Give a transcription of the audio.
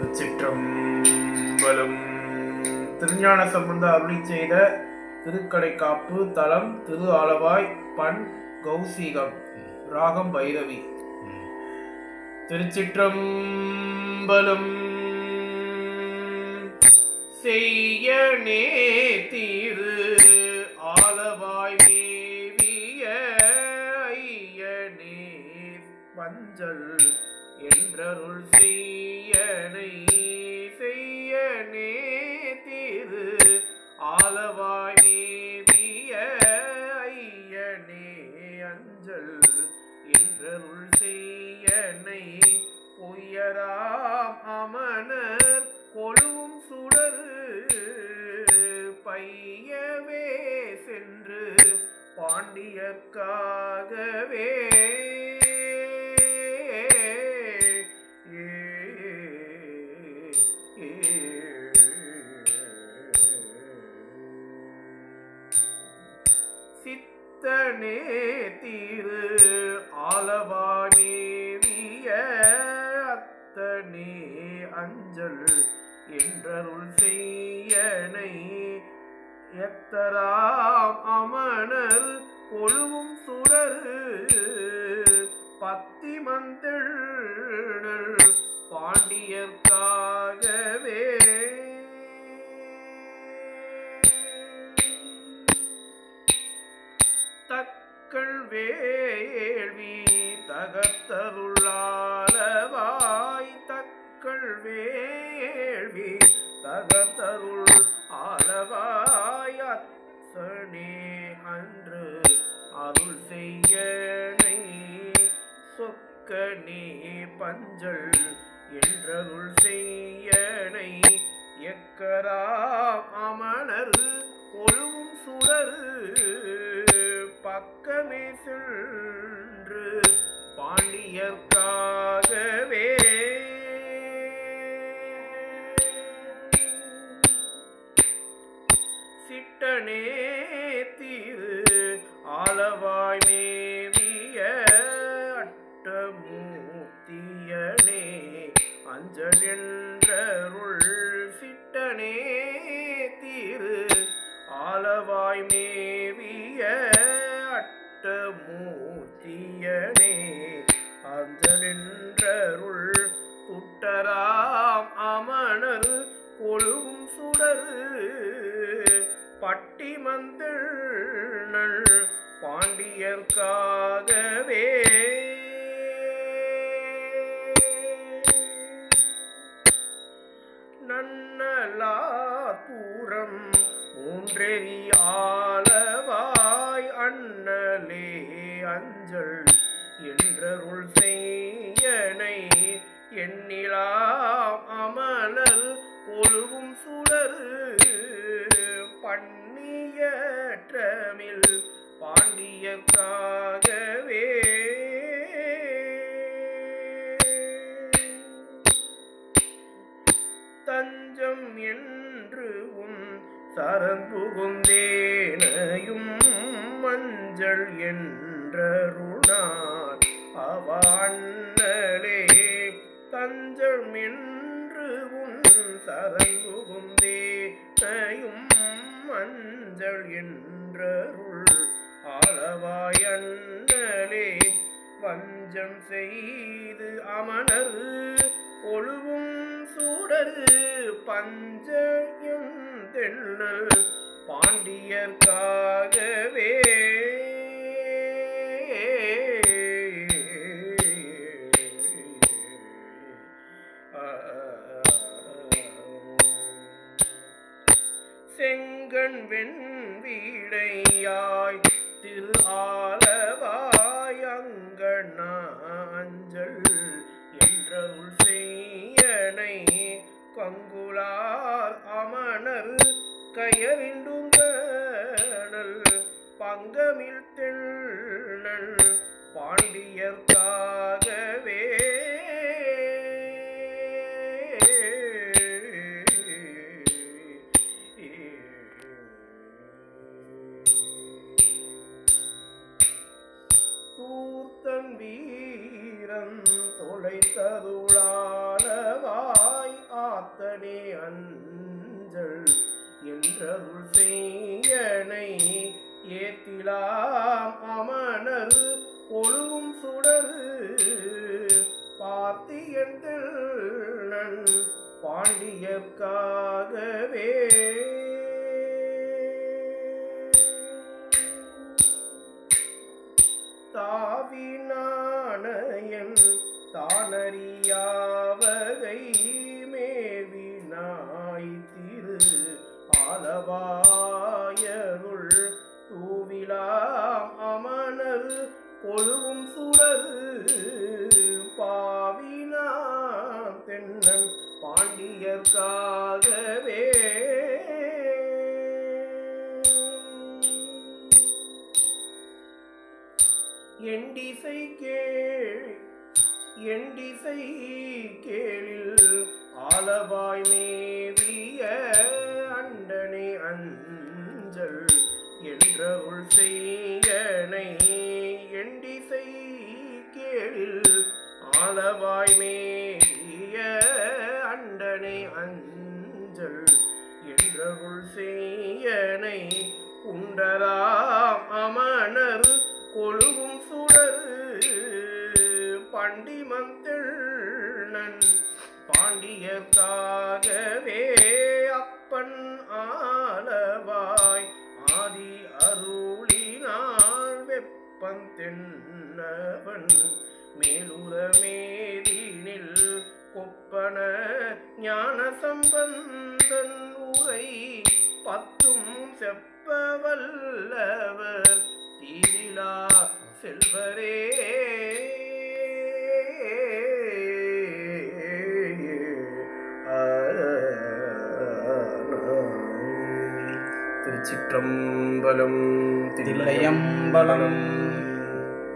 திருச்சிற்றம்பலம். திருஞான சம்பந்த அருளி செய்த திருக்கடைக்காப்பு. தலம் திரு ஆலவாய். பண் கௌசிகம். ராகம் பைரவி. திருச்சிற்றம்பலம். செய்யனே திரு ஆலவாய் மேவிய ஐயனே வஞ்சல் என்றருள் செய்யனை செய்யனே திரு ஆலவாய் மேவிய ஐயனே அஞ்சல் என்றருள் செய்யனை பொய்யராம் அமனர் கொழுவும் சுடரு பையவே சென்று பாண்டியர்க்காகவே சித்தனே திரு ஆலவாய் மேவிய அத்தனே அஞ்சல் என்றருள் செய்யனை எத்தராம் அமனர் கொழுவும் சுடரு பத்திமந்தள் பாண்டியர்க்காகவே தக்கள் வேள்வி தகர்த்தருளாலவாய் தக்கள் வேள்வி தகர்த்தருள் ஆலவாய் அத்தனே அன்று அருள் செய்யனை சொக்கனே பஞ்சல் என்றருள் செய்யனை எக்கராம் அமனர் கொழுவும் சுடரு பக்கமே சென்று பாண்டியர்க்காகவே சிட்டனே திரு ஆலவாய் மேவிய அட்டமூர்த்தியனே அஞ்சல் என்றருள் சிட்டனே திரு ஆலவாய் மேவிய அட்டமூர்த்தியனே அஞ்சல் என்றருள் துட்டராம் அமனர் கொழுவும் சுடரு பட்டிமந்தள் பாண்டியர்க்காகவே நன்னலாபுரம் மூன்றெறி ஆலவாய் அண்ணலே அஞ்சல் என்றருள் செய்யனை எண்ணிலாம் அமலர் கொழுவும் சுடரு பண்ணியற்றமில் பாண்டியர்க்காகவே தஞ்சம் என்று சரங்குகுந்தேனையும் மஞ்சள் என்றருளார் அவாண்ணலே தஞ்சம் என்று சரங்குகுந்தேனையும் மஞ்சள் என்றருள் ஆலவாய் அண்ணலே வஞ்சம் செய்து அமனர் கொழுவும் சுடரு பஞ்சயம் தென்னல் பாண்டியர்க்காகவே செங்கண் வெண்வீடையாய் திரு ஆலவாய் அங்கண்ணா அஞ்சல் என்றருள் செய்யனை கங்குலார் அமனர் கயறிண்டுங்கனல் பங்கமில் தென்னல் பாண்டியர்க்காகவே தூர்த்தன் வீரன் தொலைத்தருளாலவாய் ஆத்தனே அஞ்சல் என்றருள் செய்யனை ஏத்திலாம் அமணர் ஒழுகும் சுடரு பார்த்தியன் பாண்டியர்க்காகவே தாவினானயன் தானறியாவகை மேவினாய் திரு ஆலவாயருள் தூவிலாம் அமணர் கொழுவும் சுடரு பாவினான் தென்னன் பாண்டியர்க்காகவே எண்டிசை கேளில் ஆலவாய் மேவிய அண்டனை அஞ்சல் என்றருள் செய்யனை எண்டிசை கேளில் ஆலவாய் மேவிய அண்டனை அஞ்சல் என்றருள் செய்யனை குண்டராம் அமணர் கொழுவும் சுடரு பண்டிமந்தெண்ணன் பாண்டியர்க்காகவே அப்பன் ஆலவாய் ஆதி அருளினாள் வெப்பன் தென்னவன் மேலுரமேதினில் கொப்பன ஞான சம்பந்தன் உரை பத்தும் செப்பவல்லவர் தீதிலா செல்வரே திருச்சிற்றம்பலம் தில்லையம்பலம்